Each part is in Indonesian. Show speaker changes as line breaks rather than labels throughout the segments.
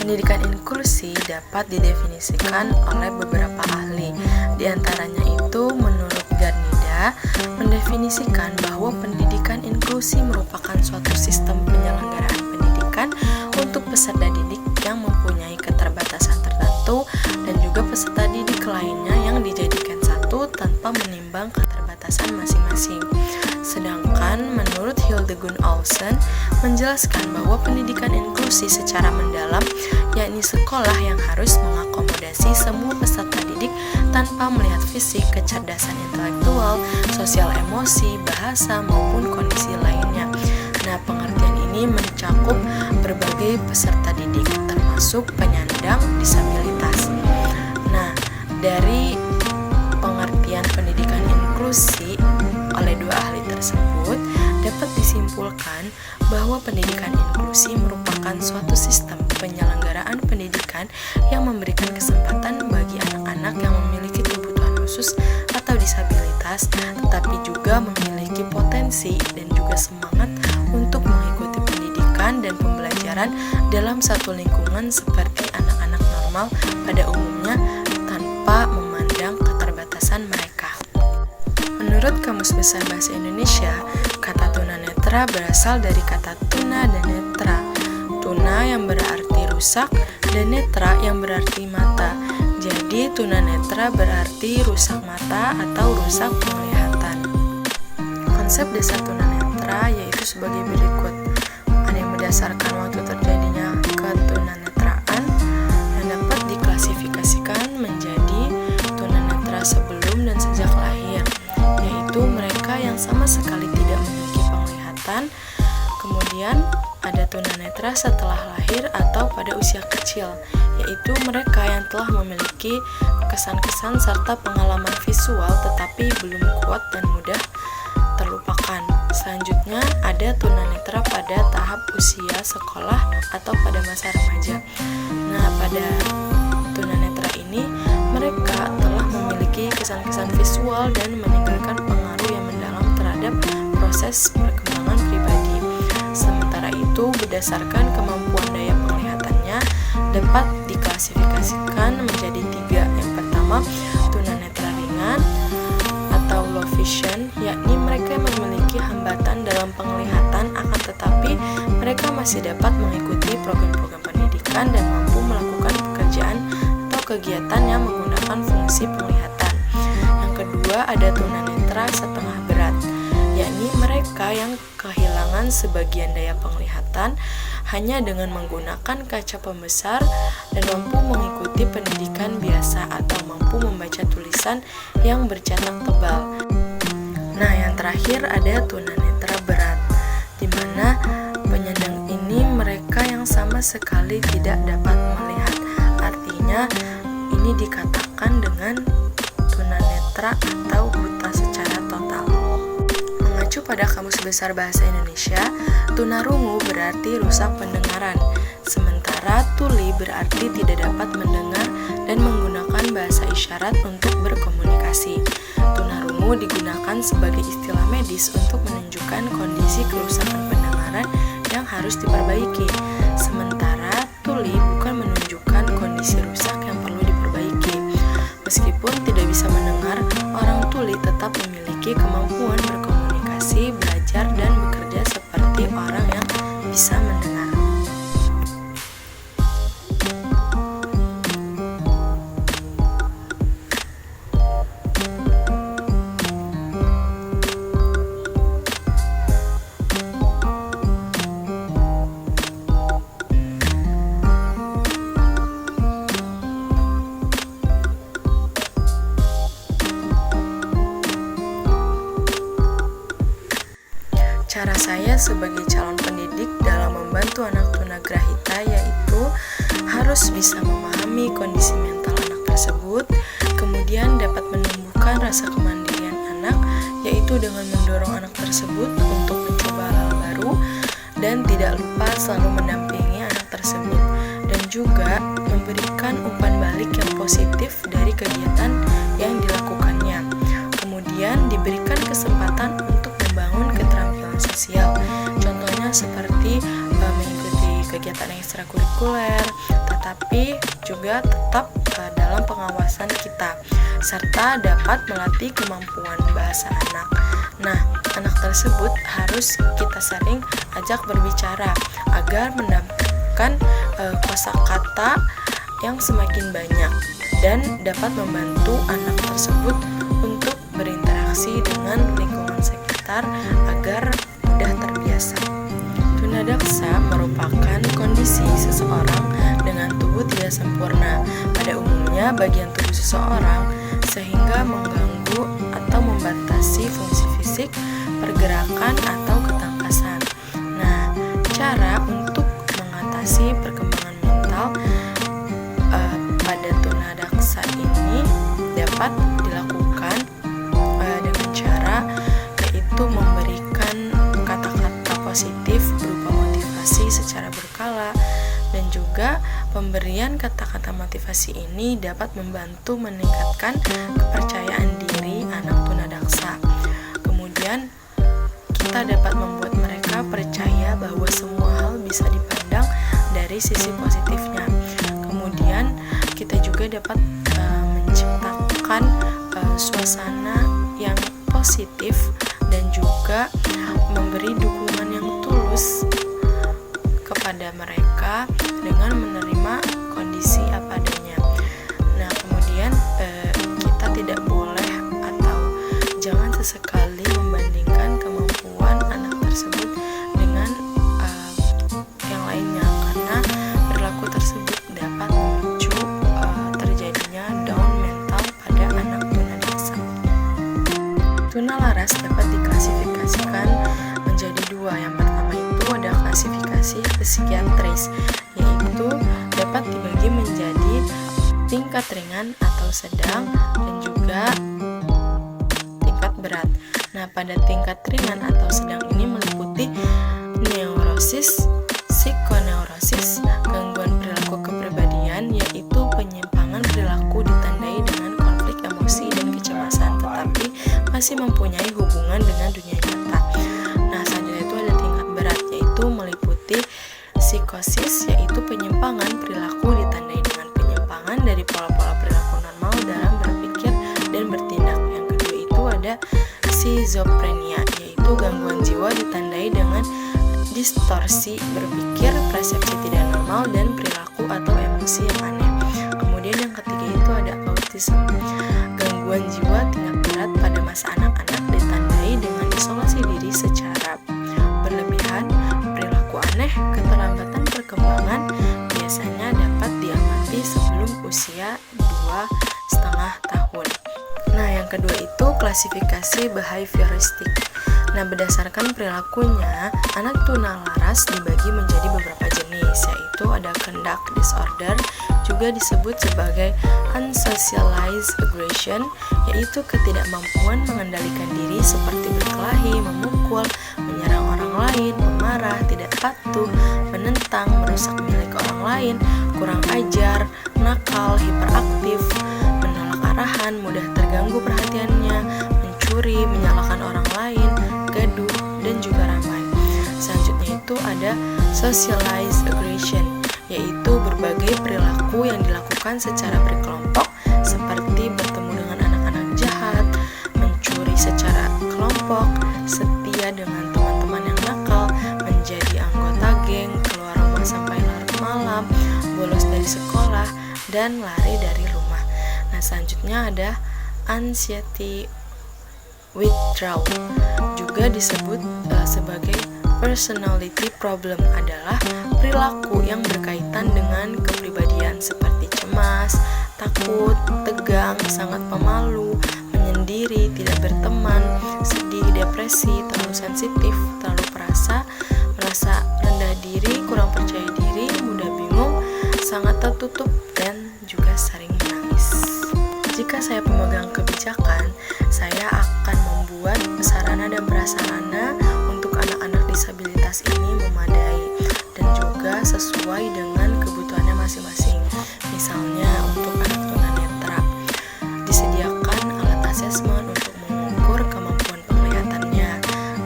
Pendidikan inklusi dapat didefinisikan oleh beberapa ahli. Di antaranya itu, menurut Garnida, mendefinisikan bahwa pendidikan inklusi merupakan suatu sistem penyelenggaraan pendidikan untuk peserta didik yang mempunyai keterbatasan tertentu dan juga peserta didik lainnya yang dijadikan satu tanpa menimbang keterbatasan masing-masing. Sedangkan menurut Hildegunn Olsen menjelaskan bahwa pendidikan inklusi secara mendalam yakni sekolah yang harus mengakomodasi semua peserta didik tanpa melihat fisik, kecerdasan intelektual, sosial emosi, bahasa maupun kondisi lainnya. Nah, pengertian ini mencakup berbagai peserta didik termasuk penyandang disabilitas. Nah, dari pengertian pendidikan inklusi oleh dua ahli tersebut dapat disimpulkan bahwa pendidikan inklusi merupakan suatu sistem penyelenggaraan pendidikan yang memberikan kesempatan bagi anak-anak yang memiliki kebutuhan khusus atau disabilitas, tetapi juga memiliki potensi dan juga semangat untuk mengikuti pendidikan dan pembelajaran dalam satu lingkungan seperti anak-anak normal pada umumnya tanpa memandang keterbatasan mereka. Menurut Kamus Besar Bahasa Indonesia, kata tunanetra berasal dari kata tuna dan netra. Tuna yang berarti rusak dan netra yang berarti mata. Jadi tunanetra berarti rusak mata atau rusak penglihatan. Konsep dasar tunanetra yaitu sebagai berikut. Ada yang berdasarkan waktu terjadinya ketunanetraan yang dapat diklasifikasikan menjadi tunanetra sebelum dan sejak lahir, yaitu mereka yang sama sekali tidak memiliki penglihatan. Kemudian ada tunanetra setelah lahir atau pada usia kecil, yaitu mereka yang telah memiliki kesan-kesan serta pengalaman visual tetapi belum kuat dan mudah terlupakan. Selanjutnya ada tunanetra pada tahap usia sekolah atau pada masa remaja. Nah, pada tunanetra ini mereka telah memiliki kesan-kesan visual dan meninggalkan pengaruh yang mendalam terhadap proses perkembangan pribadi. Sementara itu, berdasarkan kemampuan daya penglihatannya dapat diklasifikasikan menjadi 3. Yang pertama, tunanetra ringan atau low vision, yakni mereka yang memiliki hambatan dalam penglihatan akan tetapi mereka masih dapat mengikuti program-program pendidikan dan mampu melakukan pekerjaan atau kegiatan yang menggunakan fungsi penglihatan. Yang kedua, ada tunanetra setengah berat, yakni mereka yang kehilangan sebagian daya penglihatan hanya dengan menggunakan kaca pembesar dan mampu mengikuti pendidikan biasa atau mampu membaca tulisan yang bercetak tebal. Nah, yang terakhir ada tunanetra berat, di mana penyandang ini mereka yang sama sekali tidak dapat melihat. Artinya, ini dikatakan dengan tunanetra atau buta secara total. Mengacu pada Kamus Besar Bahasa Indonesia, tunarungu berarti rusak pendengaran, sementara tuli berarti tidak dapat mendengar dan menggunakan bahasa isyarat untuk berkomunikasi. Tunarungu digunakan sebagai istilah medis untuk menunjukkan kondisi kerusakan pendengaran yang harus diperbaiki, sementara tuli bukan menunjukkan kondisi rusak yang perlu diperbaiki. Meskipun tidak bisa mendengar, orang tuli tetap memiliki kemampuan berkomunikasi, belajar, dan bekerja seperti orang yang bisa mendengar. Cara saya sebagai calon pendidik dalam membantu anak tunagrahita yaitu harus bisa memahami kondisi mental anak tersebut, kemudian dapat menumbuhkan rasa kemandirian anak, yaitu dengan mendorong anak tersebut untuk mencoba hal baru dan tidak lupa selalu mendampingi anak tersebut, dan juga memberikan umpan balik yang positif dari kegiatan yang dilakukannya. Kemudian diberikan kesempatan untuk membangun keterampilan sosial, contohnya seperti mengikuti kegiatan ekstrakurikuler, tetapi juga tetap dalam pengawasan kita, serta dapat melatih kemampuan bahasa anak. Nah, anak tersebut harus kita sering ajak berbicara agar mendapatkan kosakata yang semakin banyak dan dapat membantu anak tersebut untuk berinteraksi dengan lingkungan sekitar agar mudah terbiasa. Tunadaksa merupakan kondisi seseorang dengan tubuh tidak sempurna pada umumnya bagian tubuh seseorang sehingga mengganggu atau membatasi fungsi fisik, pergerakan, atau ketangkasan. Nah, cara untuk mengatasi perkembangan mental pada tunadaksa ini dapat dilakukan dengan cara yaitu memberikan kata-kata positif berupa motivasi secara berkala, dan juga pemberian kata-kata motivasi ini dapat membantu meningkatkan kepercayaan diri anak tunadaksa. Kemudian kita dapat membuat mereka percaya bahwa semua hal bisa dipandang dari sisi positifnya. Kemudian kita juga dapat menciptakan suasana yang positif dan juga memberi dukungan yang tulus kepada mereka dengan menerima kondisi apa adanya. Nah, kemudian kita tidak boleh atau jangan sesekali membandingkan kemampuan anak tersebut dengan yang lainnya, karena perilaku tersebut dapat memicu terjadinya down mental pada anak tunadaksa. Tunalaras dapat diklasifikasikan menjadi dua. Yang pertama itu ada klasifikasi psikiatris, yaitu dapat dibagi menjadi tingkat ringan atau sedang dan juga tingkat berat. Nah, pada tingkat ringan atau sedang ini meliputi neurosis, psikoneurosis, gangguan perilaku kepribadian, yaitu penyimpangan perilaku ditandai dengan konflik emosi dan kecemasan, tetapi masih mempunyai hubungan dengan dunia nyata. Nah, selanjutnya itu ada tingkat berat, yaitu meliputi psikosis, yaitu penyimpangan perilaku ditandai dengan penyimpangan dari pola-pola perilaku normal dalam berpikir dan bertindak. Yang kedua itu ada schizophrenia, yaitu gangguan jiwa ditandai dengan distorsi berpikir, persepsi tidak normal, dan perilaku atau emosi yang aneh. Kemudian yang ketiga itu ada autism, gangguan jiwa tingkat berat pada masa anak-anak ditandai dengan isolasi diri secara berlebihan, perilaku aneh, keterlambatan perkembangan, biasanya dapat diamati sebelum usia 2,5 tahun. Nah, yang kedua itu klasifikasi behavioristik. Nah, berdasarkan perilakunya, anak tunalaras dibagi menjadi beberapa jenis, yaitu ada conduct disorder, juga disebut sebagai unsocialized aggression, yaitu ketidakmampuan mengendalikan diri seperti berkelahi, memukul, menyerang orang lain, memarah, tidak patuh, menentang, merusak milik orang lain, kurang ajar, nakal, hiperaktif, menolak arahan, mudah terganggu perhatiannya, mencuri, menyalahkan orang lain, gaduh, dan juga ramai. Selanjutnya itu ada socialized aggression, yaitu berbagai perilaku yang dilakukan secara berkelompok seperti bertemu dengan anak-anak jahat, mencuri secara kelompok, setia dengan teman-teman yang nakal, menjadi anggota geng, keluar rumah sampai larut malam, bolos dari sekolah, dan lari dari rumah. Nah, selanjutnya ada anxiety withdrawal, juga disebut sebagai personality problem, adalah perilaku yang berkaitan dengan kepribadian seperti cemas, takut, tegang, sangat pemalu, menyendiri, tidak berteman, sedih, depresi, terlalu sensitif, terlalu perasa, merasa rendah diri, kurang percaya diri, mudah bingung, sangat tertutup, dan juga sering menangis. Jika saya pemegang kebijakan, saya akan membuat sarana dan prasarana untuk anak-anak disabilitas ini memadai dan juga sesuai dengan kebutuhannya masing-masing. Misalnya untuk anak tunanetra, disediakan alat asesmen untuk mengukur kemampuan penglihatannya.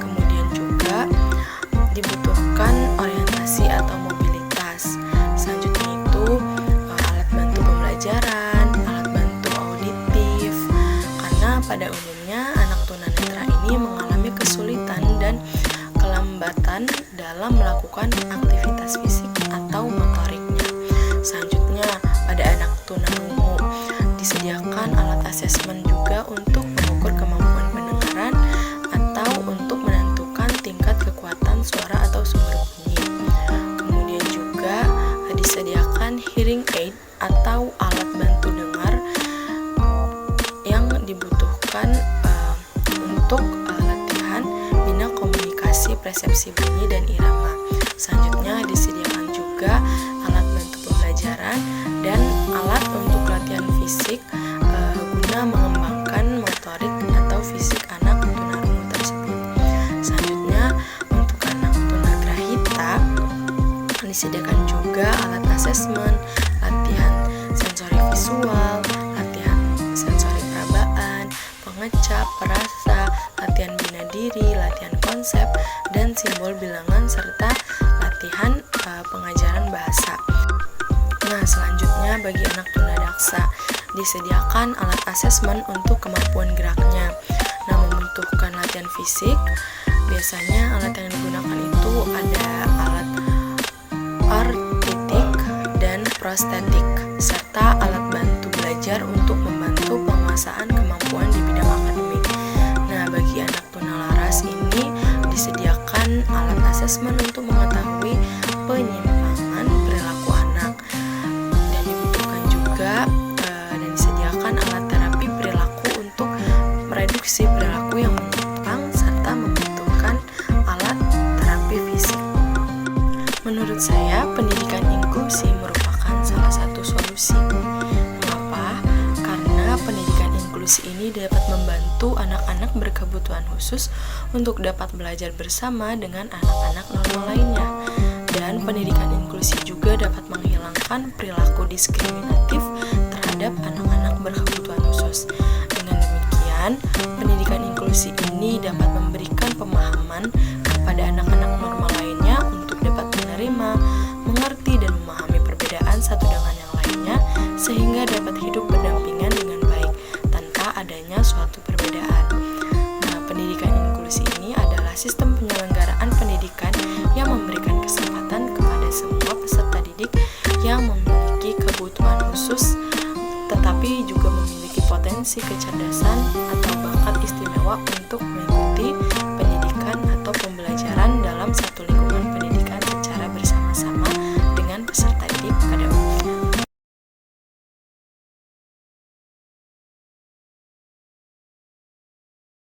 Kemudian juga dibutuhkan orientasi atau mobilitas dalam melakukan aktivitas fisik atau motoriknya. Selanjutnya, pada anak tunarungu disediakan alat asesmen juga untuk mengukur kemampuan pendengaran atau untuk menentukan tingkat kekuatan suara atau sumber bunyi. Kemudian juga disediakan hearing aid atau alat bantu dengar yang dibutuhkan untuk latihan bina komunikasi, persepsi bunyi, dan irama. Selanjutnya disediakan juga alat bantu pembelajaran dan alat untuk latihan fisik guna mengembangkan motorik atau fisik anak tunarungu tersebut. Selanjutnya untuk anak tunagrahita disediakan juga alat asesmen, latihan sensori visual, latihan sensori perabaan, pengecap, perasa, latihan bina diri, latihan konsep dan simbol bilangan, serta latihan pengajaran bahasa. Nah, selanjutnya bagi anak tunadaksa disediakan alat asesmen untuk kemampuan geraknya. Nah, membutuhkan latihan fisik. Biasanya alat yang digunakan itu ada alat ortotik dan prostetik, serta alat bantu belajar untuk membantu penguasaan kemampuan di bidang akademik. Nah, bagi anak tunalaras ini disediakan alat asesmen untuk mengetahui penyimpangan perilaku anak, dan dibutuhkan juga dan disediakan alat terapi perilaku untuk mereduksi perilaku yang menyimpang, serta membutuhkan alat terapi fisik. Menurut saya, pendidikan inklusi merupakan salah satu solusi. Mengapa? Karena pendidikan inklusi ini dapat membantu anak-anak berkebutuhan khusus untuk dapat belajar bersama dengan anak-anak normal lainnya. Dan pendidikan inklusi juga dapat menghilangkan perilaku diskriminatif terhadap anak-anak berkebutuhan khusus. Dengan demikian, pendidikan inklusi ini dapat memberikan pemahaman kepada anak-anak normal lainnya untuk dapat menerima, mengerti, dan memahami perbedaan satu dengan yang lainnya, sehingga dapat hidup berdampingan dengan baik tanpa adanya suatu perbedaan. Nah, pendidikan inklusi ini adalah sistem penyelenggaraan pendidikan yang memberikan kesempatan kepada semua peserta didik yang memiliki kebutuhan khusus, tetapi juga memiliki potensi kecerdasan atau bakat istimewa untuk mengikuti